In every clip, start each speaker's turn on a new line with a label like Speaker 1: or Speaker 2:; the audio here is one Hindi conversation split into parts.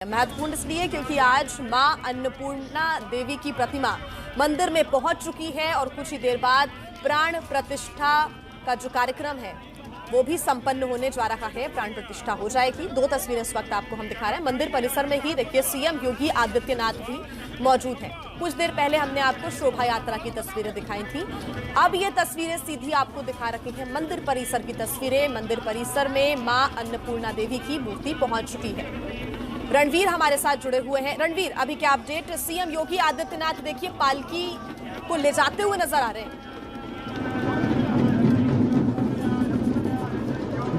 Speaker 1: महत्वपूर्ण इसलिए क्योंकि आज मां अन्नपूर्णा देवी की प्रतिमा मंदिर में पहुंच चुकी है और कुछ ही देर बाद प्राण प्रतिष्ठा का जो कार्यक्रम है वो भी संपन्न होने जा रहा है। प्राण प्रतिष्ठा हो जाएगी। दो तस्वीरें इस वक्त आपको हम दिखा रहे हैं। मंदिर परिसर में ही देखिए सीएम योगी आदित्यनाथ भी मौजूद हैं। कुछ देर पहले हमने आपको शोभा यात्रा की तस्वीरें दिखाई थी। अब ये तस्वीरें सीधी आपको दिखा रही हैं मंदिर परिसर की तस्वीरें। मंदिर परिसर में मां अन्नपूर्णा देवी की मूर्ति पहुंच चुकी है। रणवीर हमारे साथ जुड़े हुए हैं। रणवीर, अभी क्या अपडेट? सीएम योगी आदित्यनाथ देखिए पालकी को ले जाते हुए नजर आ रहे हैं।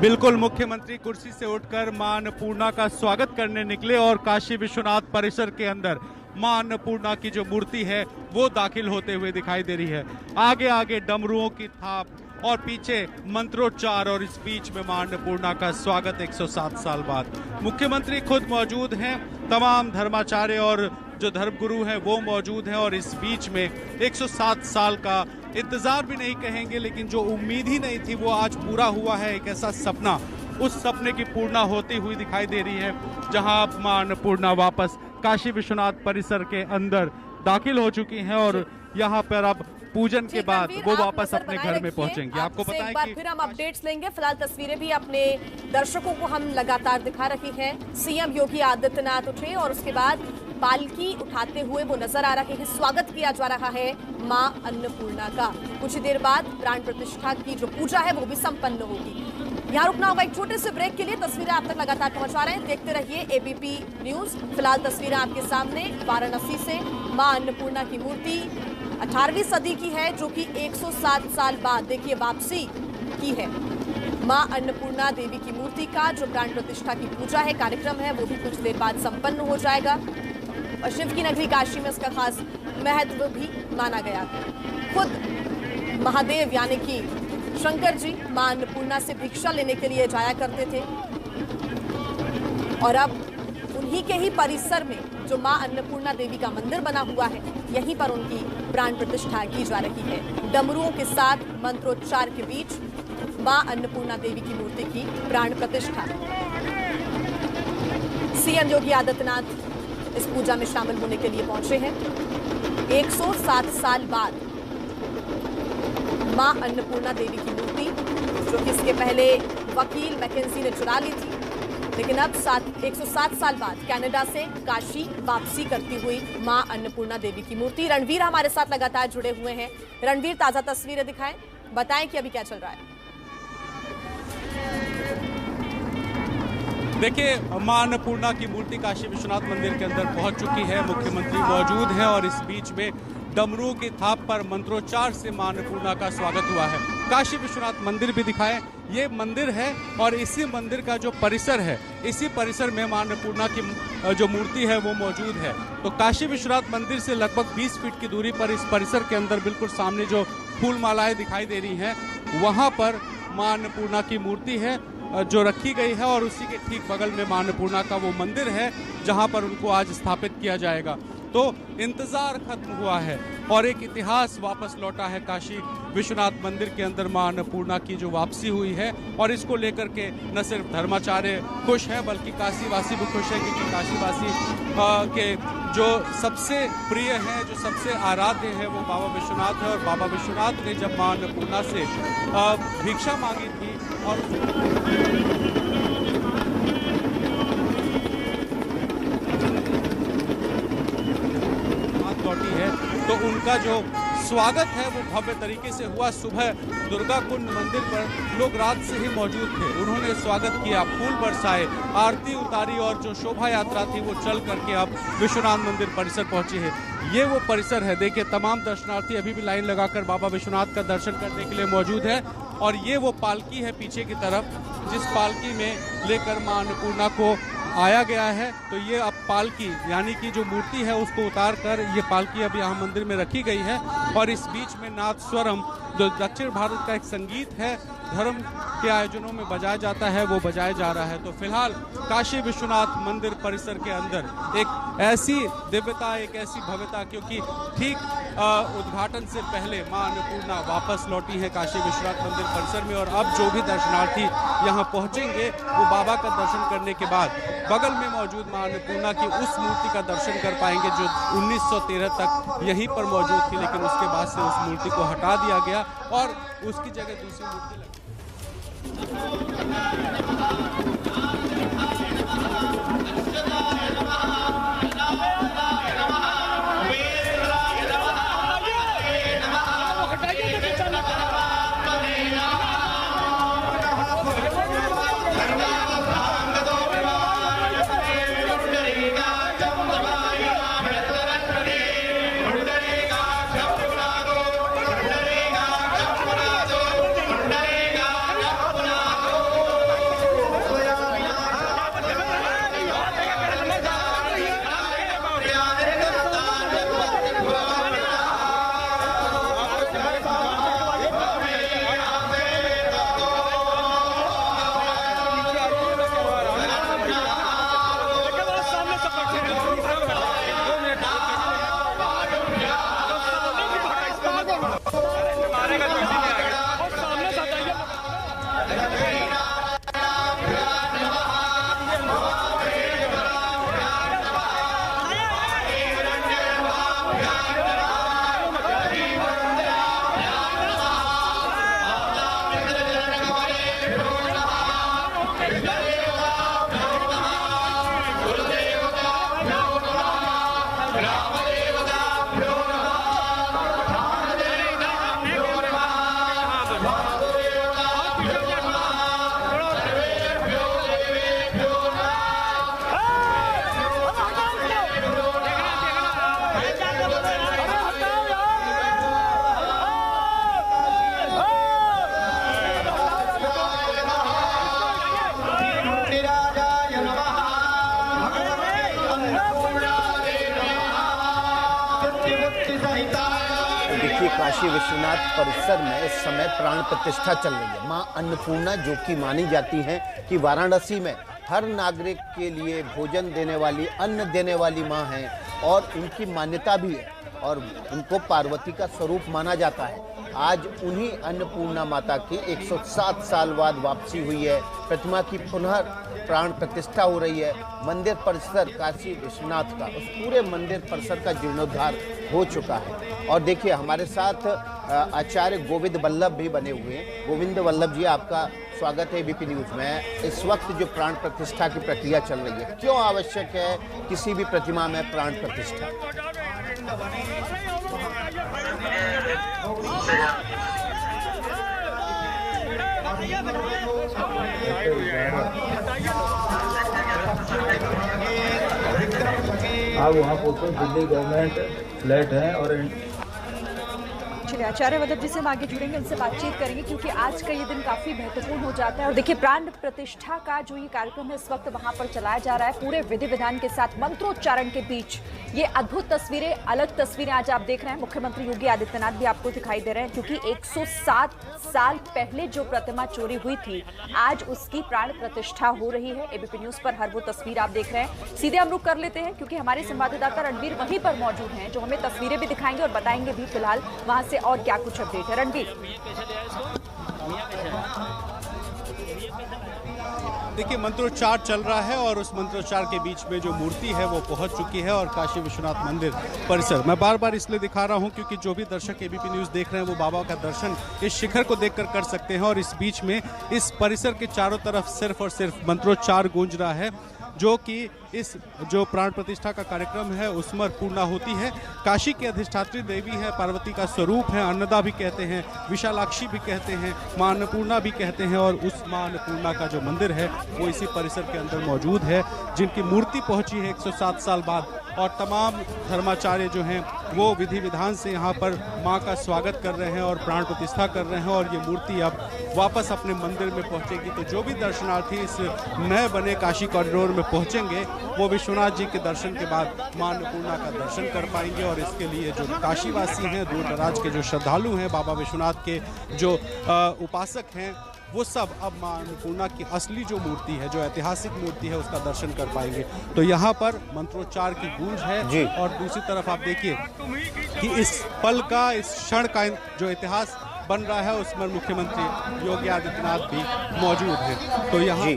Speaker 2: बिल्कुल, मुख्यमंत्री कुर्सी से उठकर मां अन्नपूर्णा का स्वागत करने निकले और काशी विश्वनाथ परिसर के अंदर मां अन्नपूर्णा की जो मूर्ति है वो दाखिल होते हुए दिखाई दे रही है। आगे आगे डमरुओं की थाप और पीछे मंत्रोच्चार और इस बीच में मां अन्नपूर्णा का स्वागत 107 साल बाद। मुख्यमंत्री खुद मौजूद हैं, तमाम धर्माचार्य और जो धर्मगुरु हैं वो मौजूद हैं और इस बीच में 107 साल का इंतजार भी नहीं कहेंगे, लेकिन जो उम्मीद ही नहीं थी वो आज पूरा हुआ है। एक ऐसा सपना, उस सपने की पूर्णा होती हुई दिखाई दे रही है, जहां अब मां अन्नपूर्णा वापस काशी विश्वनाथ परिसर के अंदर दाखिल हो चुकी हैं और यहाँ पर अब पूजन के बाद वो वापस अपने घर में पहुंचेंगे। आपको बताएं कि
Speaker 1: फिर हम अपडेट्स लेंगे। फिलहाल तस्वीरें भी अपने दर्शकों को हम लगातार दिखा रहे हैं। सीएम योगी आदित्यनाथ उठे और उसके बाद पालकी उठाते हुए वो नजर आ रहे हैं। स्वागत किया जा रहा है मां अन्नपूर्णा का। कुछ ही देर बाद प्राण प्रतिष्ठा की जो पूजा है वो भी संपन्न होगी। यहाँ रुकना होगा एक छोटे से ब्रेक के लिए। तस्वीरें आप तक लगातार पहुंचा रहे हैं, देखते रहिए एबीपी न्यूज। फिलहाल तस्वीरें आपके सामने वाराणसी से मां अन्नपूर्णा की मूर्ति 18वीं सदी की है, जो कि 107 साल बाद देखिए वापसी की है। मां अन्नपूर्णा देवी की मूर्ति का जो प्राण प्रतिष्ठा की पूजा है, कार्यक्रम है, वो भी कुछ देर बाद संपन्न हो जाएगा और शिव की नगरी काशी में इसका खास महत्व भी माना गया है। खुद महादेव यानी कि शंकर जी मां अन्नपूर्णा से भिक्षा लेने के लिए जाया करते थे और अब उन्हीं के ही परिसर में जो मां अन्नपूर्णा देवी का मंदिर बना हुआ है, यहीं पर उनकी प्राण प्रतिष्ठा की जा रही है। डमरुओं के साथ मंत्रोच्चार के बीच मां अन्नपूर्णा देवी की मूर्ति की प्राण प्रतिष्ठा। सीएम योगी आदित्यनाथ इस पूजा में शामिल होने के लिए पहुंचे हैं। 107 साल बाद मां अन्नपूर्णा देवी की मूर्ति, जो कि इसके पहले वकील मैकेंजी ने चुरा ली थी, लेकिन अब 107 साल बाद कनाडा से काशी वापसी करती हुई मां अन्नपूर्णा देवी की मूर्ति। रणवीर हमारे साथ लगातार जुड़े हुए हैं। रणवीर, ताजा तस्वीरें दिखाएं, बताएं कि अभी क्या चल रहा है।
Speaker 2: देखिए, मां अन्नपूर्णा की मूर्ति काशी विश्वनाथ मंदिर के अंदर पहुंच चुकी है। मुख्यमंत्री मौजूद हैं और इस बीच में डमरू की थाप पर मंत्रोच्चार से मां अन्नपूर्णा का स्वागत हुआ है। काशी विश्वनाथ मंदिर भी दिखाएं, ये मंदिर है और इसी मंदिर का जो परिसर है, इसी परिसर में मां अन्नपूर्णा की जो मूर्ति है वो मौजूद है। तो काशी विश्वनाथ मंदिर से लगभग 20 फीट की दूरी पर इस परिसर के अंदर बिल्कुल सामने जो फूल मालाएं दिखाई दे रही हैं, वहाँ पर मां अन्नपूर्णा की मूर्ति है जो रखी गई है और उसी के ठीक बगल में मां अन्नपूर्णा का वो मंदिर है जहाँ पर उनको आज स्थापित किया जाएगा। तो इंतजार खत्म हुआ है और एक इतिहास वापस लौटा है काशी विश्वनाथ मंदिर के अंदर मां अन्नपूर्णा की जो वापसी हुई है। और इसको लेकर के न सिर्फ धर्माचार्य खुश हैं बल्कि काशीवासी भी खुश है, क्योंकि काशीवासी के जो सबसे प्रिय हैं, जो सबसे आराध्य है वो बाबा विश्वनाथ है। और बाबा विश्वनाथ ने जब मां अन्नपूर्णा से भिक्षा मांगी थी और लौटी है, तो उनका जो स्वागत है वो भव्य तरीके से हुआ। सुबह दुर्गा कुंड मंदिर पर लोग रात से ही मौजूद थे, उन्होंने स्वागत किया, फूल बरसाए, आरती उतारी और जो शोभा यात्रा थी वो चल करके अब विश्वनाथ मंदिर परिसर पहुंची है। ये वो परिसर है, देखिए तमाम दर्शनार्थी अभी भी लाइन लगाकर बाबा विश्वनाथ का दर्शन करने के लिए मौजूद है। और ये वो पालकी है पीछे की तरफ, जिस पालकी में लेकर मां अन्नपूर्णा को आया गया है। तो ये अब पालकी यानी कि जो मूर्ति है उसको उतार कर ये पालकी अब यहाँ मंदिर में रखी गई है और इस बीच में नादस्वरम, जो दक्षिण भारत का एक संगीत है, धर्म के आयोजनों में बजाया जाता है, वो बजाया जा रहा है। तो फिलहाल काशी विश्वनाथ मंदिर परिसर के अंदर एक ऐसी दिव्यता, एक ऐसी भव्यता, क्योंकि ठीक उद्घाटन से पहले मां अन्नपूर्णा वापस लौटी है काशी विश्वनाथ मंदिर परिसर में और अब जो भी दर्शनार्थी यहाँ पहुँचेंगे वो बाबा का दर्शन करने के बाद बगल में मौजूद मां अन्नपूर्णा की उस मूर्ति का दर्शन कर पाएंगे जो 1913 तक यहीं पर मौजूद थी, लेकिन उसके बाद से उस मूर्ति को हटा दिया गया और उसकी जगह दूसरी मूर्ति लगी।
Speaker 3: देखिए, काशी विश्वनाथ परिसर में इस समय प्राण प्रतिष्ठा चल रही है। मां अन्नपूर्णा, जो कि मानी जाती हैं कि वाराणसी में हर नागरिक के लिए भोजन देने वाली, अन्न देने वाली मां हैं और उनकी मान्यता भी है और उनको पार्वती का स्वरूप माना जाता है। आज उन्हीं अन्नपूर्णा माता की 107 साल बाद वापसी हुई है। प्रतिमा की पुनः प्राण प्रतिष्ठा हो रही है। मंदिर परिसर काशी विश्वनाथ का, उस पूरे मंदिर परिसर का जीर्णोद्धार हो चुका है। और देखिए, हमारे साथ आचार्य गोविंद वल्लभ भी बने हुए हैं। गोविंद वल्लभ जी, आपका स्वागत है एबीपी न्यूज में। इस वक्त जो प्राण प्रतिष्ठा की प्रक्रिया चल रही है, क्यों आवश्यक है किसी भी प्रतिमा में प्राण प्रतिष्ठा?
Speaker 4: आप वहाँ पहुँचो, दिल्ली गवर्नमेंट फ्लैट है और
Speaker 5: चलिए आचार्य वल्लभ जी से हम आगे जुड़ेंगे, उनसे बातचीत करेंगे क्योंकि आज का ये दिन काफी महत्वपूर्ण हो जाता है। और देखिए, प्राण प्रतिष्ठा का जो ये कार्यक्रम है इस वक्त वहां पर चलाया जा रहा है, पूरे विधि विधान के साथ मंत्रोच्चारण के बीच। ये अद्भुत तस्वीरें, अलग तस्वीरें आज आप देख रहे हैं। मुख्यमंत्री योगी आदित्यनाथ भी आपको दिखाई दे रहे हैं क्योंकि 107 साल पहले जो प्रतिमा चोरी हुई थी, आज उसकी प्राण प्रतिष्ठा हो रही है। एबीपी न्यूज पर हर वो तस्वीर आप देख रहे हैं। सीधे हम रुक कर लेते हैं क्योंकि हमारे संवाददाता रणवीर वहीं पर मौजूद हैं, जो हमें तस्वीरें भी दिखाएंगे और बताएंगे भी फिलहाल वहां से और क्या कुछ अपडेट है। रणवीर,
Speaker 2: देखिए, मंत्रोच्चार चल रहा है और उस मंत्रोच्चार के बीच में जो मूर्ति है वो पहुंच चुकी है और काशी विश्वनाथ मंदिर परिसर, मैं बार बार इसलिए दिखा रहा हूं क्योंकि जो भी दर्शक एबीपी न्यूज देख रहे हैं वो बाबा का दर्शन इस शिखर को देखकर कर सकते हैं। और इस बीच में इस परिसर के चारों तरफ सिर्फ और सिर्फ मंत्रोच्चार गूंज रहा है, जो कि इस जो प्राण प्रतिष्ठा का कार्यक्रम है उसमें पूर्णा होती है। काशी की अधिष्ठात्री देवी है, पार्वती का स्वरूप है, अन्नदा भी कहते हैं, विशालाक्षी भी कहते हैं, मां अन्नपूर्णा भी कहते हैं। और उस मां अन्नपूर्णा का जो मंदिर है वो इसी परिसर के अंदर मौजूद है, जिनकी मूर्ति पहुंची है 107 साल बाद। और तमाम धर्माचार्य जो हैं वो विधि विधान से यहाँ पर माँ का स्वागत कर रहे हैं और प्राण प्रतिष्ठा कर रहे हैं और ये मूर्ति अब वापस अपने मंदिर में पहुँचेगी। तो जो भी दर्शनार्थी इस नए बने काशी कॉरिडोर में पहुँचेंगे वो विश्वनाथ जी के दर्शन के बाद मां अन्नपूर्णा का दर्शन कर पाएंगे। और इसके लिए जो काशीवासी हैं, दूर दराज के जो श्रद्धालु हैं, बाबा विश्वनाथ के जो उपासक हैं, वो सब अब मां अन्नपूर्णा की असली जो मूर्ति है, जो ऐतिहासिक मूर्ति है, उसका दर्शन कर पाएंगे। तो यहाँ पर मंत्रोच्चार की गूंज है और दूसरी तरफ आप देखिए कि इस पल का, इस क्षण का जो इतिहास बन रहा है उसमें मुख्यमंत्री योगी आदित्यनाथ भी मौजूद हैं। तो यहाँ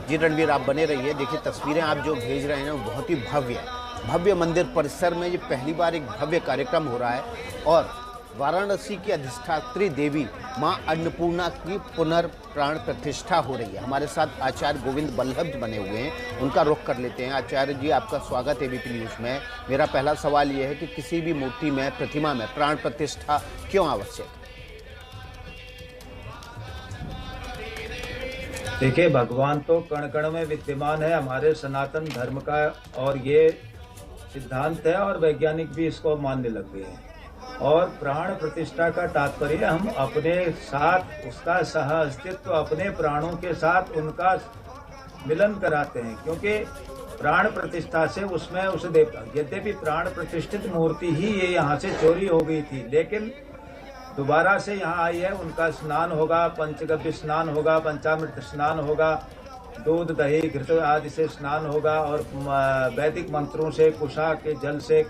Speaker 3: जी रणवीर, आप बने रहिए। देखिए, तस्वीरें आप जो भेज रहे हैं वो बहुत ही भव्य है। भव्य मंदिर परिसर में ये पहली बार एक भव्य कार्यक्रम हो रहा है और वाराणसी की अधिष्ठात्री देवी मां अन्नपूर्णा की पुनर्प्राण प्रतिष्ठा हो रही है। हमारे साथ आचार्य गोविंद बल्लभ बने हुए हैं, उनका रुख कर लेते हैं। आचार्य जी, आपका स्वागत है एबीपी न्यूज़ में। मेरा पहला सवाल ये है कि किसी भी मूर्ति में, प्रतिमा में प्राण प्रतिष्ठा क्यों आवश्यक है?
Speaker 4: देखिए, भगवान तो कण कण में विद्यमान है, हमारे सनातन धर्म का और ये सिद्धांत है और वैज्ञानिक भी इसको मानने लग गए हैं। और प्राण प्रतिष्ठा का तात्पर्य हम अपने साथ उसका सह अस्तित्व अपने प्राणों के साथ उनका मिलन कराते हैं, क्योंकि प्राण प्रतिष्ठा से उसमें उस देवता, यद्यपि प्राण प्रतिष्ठित मूर्ति ही ये यहाँ से चोरी हो गई थी, लेकिन दोबारा से यहाँ आई है। उनका स्नान होगा, पंचगव्य स्नान होगा, पंचामृत स्नान होगा, दूध दही घृत आदि से स्नान होगा और वैदिक मंत्रों से, कुशा के जल से,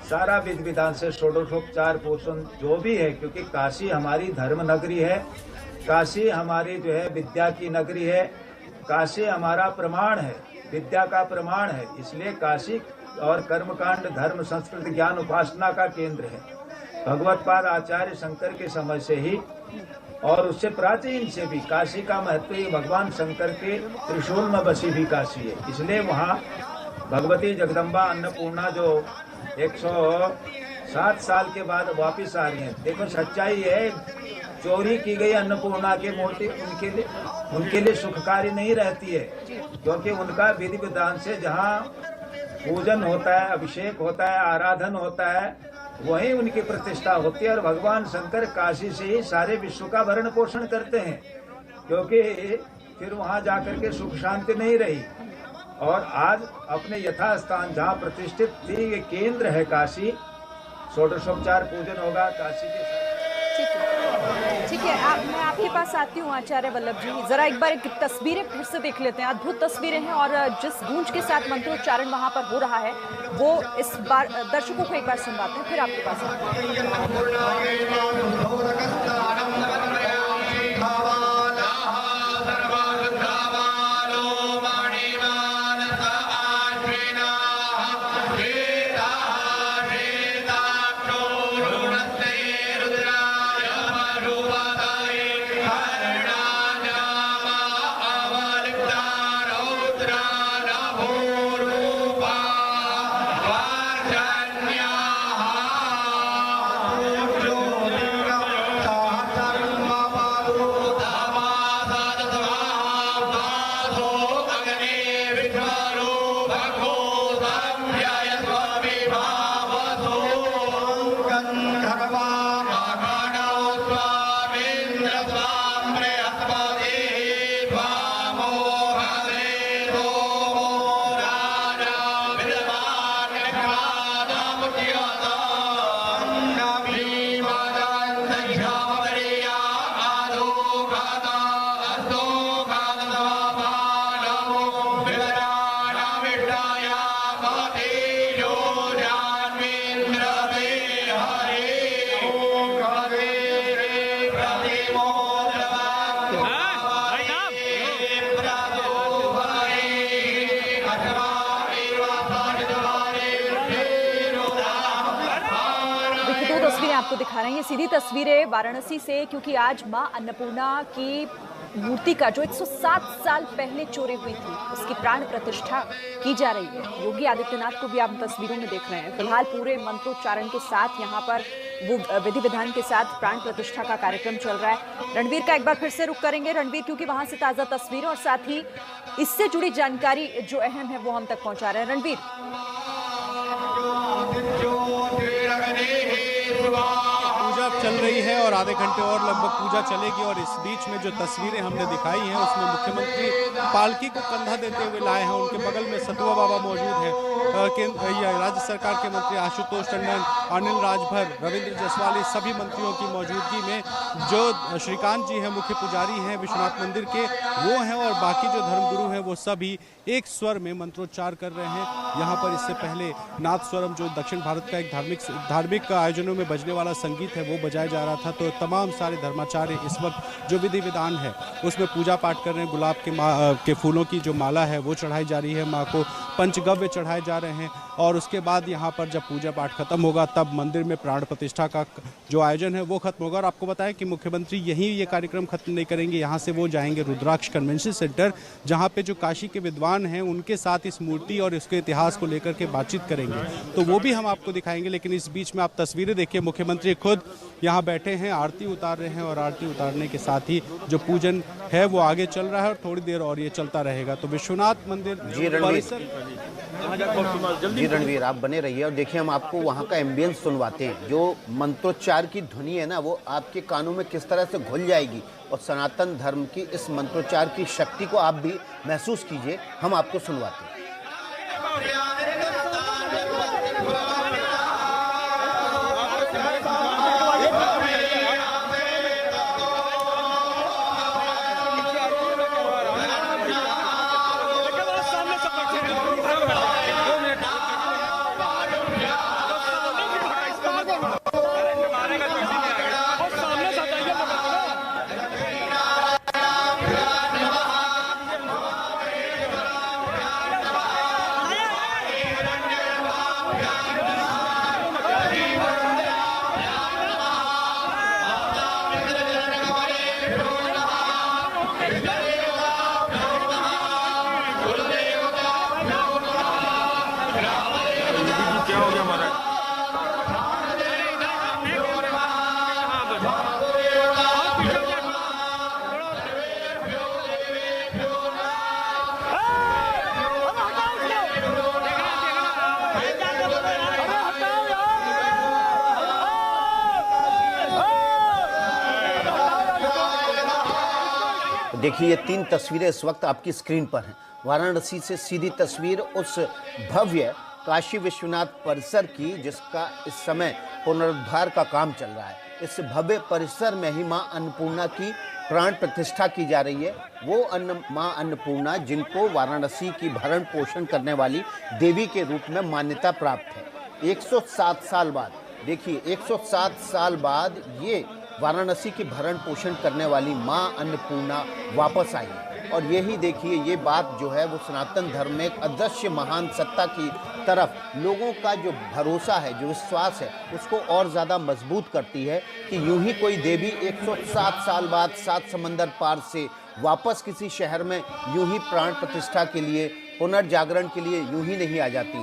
Speaker 4: सारा विधि विधान से, षोडशोपचार पोषण जो भी है, क्योंकि काशी हमारी धर्म नगरी है, काशी हमारी जो है विद्या की नगरी है, काशी हमारा प्रमाण है, विद्या का प्रमाण है। इसलिए काशी और कर्मकांड, धर्म, संस्कृति, ज्ञान, उपासना का केंद्र है। भगवत्पाद आचार्य शंकर के समय से ही और उससे प्राचीन से भी काशी का महत्व ही भगवान शंकर के त्रिशूल में बसी भी काशी है। इसलिए वहाँ भगवती जगदम्बा अन्नपूर्णा जो 107 साल के बाद वापिस आ रही हैं। देखो, सच्चाई है, चोरी की गई अन्नपूर्णा की मूर्ति उनके लिए सुखकारी नहीं रहती है, क्योंकि उनका विधि विधान से जहाँ पूजन होता है, अभिषेक होता है, आराधन होता है, वहीं उनकी प्रतिष्ठा होती है। और भगवान शंकर काशी से ही सारे विश्व का भरण पोषण करते हैं, क्योंकि फिर वहाँ जाकर के सुख शांति नहीं रही। और आज अपने यथास्थान जहाँ प्रतिष्ठित थी, ये केंद्र है काशी, षोडशोपचार पूजन होगा काशी के।
Speaker 5: ठीक है, मैं आपके पास आती हूँ आचार्य वल्लभ जी। जरा एक बार तस्वीरें फिर से देख लेते हैं। अद्भुत तस्वीरें हैं और जिस गूंज के साथ मंत्रोच्चारण वहां पर हो रहा है वो इस बार दर्शकों को एक बार सुनवाते हैं, फिर आपके पास आते आपको दिखा रहे हैं। ये सीधी तस्वीरें वाराणसी से, क्योंकि आज मां अन्नपूर्णा की मूर्ति का जो 107 साल पहले चोरी हुई थी उसकी प्राण प्रतिष्ठा की जा रही है। योगी आदित्यनाथ को भी आप तस्वीरों में देख रहे हैं। फिलहाल पूरे मंत्रोच्चारण के साथ यहाँ पर वो विधि विधान के साथ प्राण प्रतिष्ठा का कार्यक्रम चल रहा है। रणवीर का एक बार फिर से रुख करेंगे रणवीर, क्योंकि वहां से ताजा तस्वीरें और साथ ही इससे जुड़ी जानकारी जो अहम है वो हम तक पहुंचा रहे हैं। रणवीर,
Speaker 2: पूजा चल रही है और आधे घंटे और लगभग पूजा चलेगी और इस बीच में जो तस्वीरें हमने दिखाई हैं उसमें मुख्यमंत्री पालकी को कंधा देते हुए लाए हैं। उनके बगल में सतुआ बाबा मौजूद हैं। राज्य सरकार के मंत्री आशुतोष टंडन, अनिल राजभर, रविंद्र जायसवाल, सभी मंत्रियों की मौजूदगी में जो श्रीकांत जी हैं, मुख्य पुजारी हैं विश्वनाथ मंदिर के, वो हैं और बाकी जो धर्मगुरु हैं वो सभी एक स्वर में मंत्रोच्चार कर रहे हैं। यहाँ पर इससे पहले नाथ स्वरम जो दक्षिण भारत का एक धार्मिक आयोजनों में बजने वाला संगीत है वो बजाया जा रहा था। तो तमाम सारे धर्माचार्य इस वक्त जो विधि विधान है उसमें पूजा पाठ कर रहे हैं। गुलाब के फूलों की जो माला है वो चढ़ाई जा रही है, माँ को पंचगव्य चढ़ाए जा रहे हैं और उसके बाद यहाँ पर जब पूजा पाठ खत्म होगा तब मंदिर में प्राण प्रतिष्ठा का जो आयोजन है वो खत्म होगा। और आपको बताएं कि मुख्यमंत्री यहीं ये कार्यक्रम खत्म नहीं करेंगे, यहाँ से वो जाएंगे रुद्राक्ष कन्वेंशन सेंटर, जहाँ पे जो काशी के विद्वान हैं उनके साथ इस मूर्ति और इसके इतिहास को लेकर के बातचीत करेंगे। तो वो भी हम आपको दिखाएंगे, लेकिन इस बीच में आप तस्वीरें देखिए, मुख्यमंत्री खुद यहाँ बैठे हैं, आरती उतार रहे हैं और आरती उतारने के साथ ही जो पूजन है वो आगे चल रहा है और थोड़ी देर और ये चलता रहेगा। तो विश्वनाथ मंदिर
Speaker 3: जी रणवीर, आप बने रहिए और देखिए हम आपको वहाँ का एम्बियंस सुनवाते हैं। जो मंत्रोच्चार की ध्वनि है ना वो आपके कानों में किस तरह से घुल जाएगी और सनातन धर्म की इस मंत्रोच्चार की शक्ति को आप भी महसूस कीजिए, हम आपको सुनवाते हैं। देखिए ये 3 तस्वीरें इस वक्त आपकी स्क्रीन पर हैं। वाराणसी से सीधी तस्वीर उस भव्य काशी विश्वनाथ परिसर की जिसका इस समय पुनरुद्धार का काम चल रहा है। इस भव्य परिसर में ही मां अन्नपूर्णा की प्राण प्रतिष्ठा की जा रही है। वो मां अन्नपूर्णा जिनको वाराणसी की भरण पोषण करने वाली देवी के रूप में मान्यता प्राप्त है। 107 साल बाद, देखिए 107 साल बाद ये वाराणसी की भरण पोषण करने वाली मां अन्नपूर्णा वापस आई है। और यही देखिए ये बात जो है वो सनातन धर्म में एक अदृश्य महान सत्ता की तरफ लोगों का जो भरोसा है, जो विश्वास है, उसको और ज़्यादा मजबूत करती है कि यूं ही कोई देवी 107 साल बाद 7 समंदर पार से वापस किसी शहर में यूं ही प्राण प्रतिष्ठा के लिए, पुनर्जागरण के लिए यूं ही नहीं आ जाती।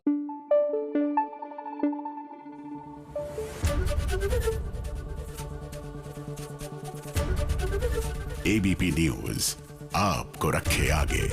Speaker 6: एबीपी न्यूज आपको रखे आगे।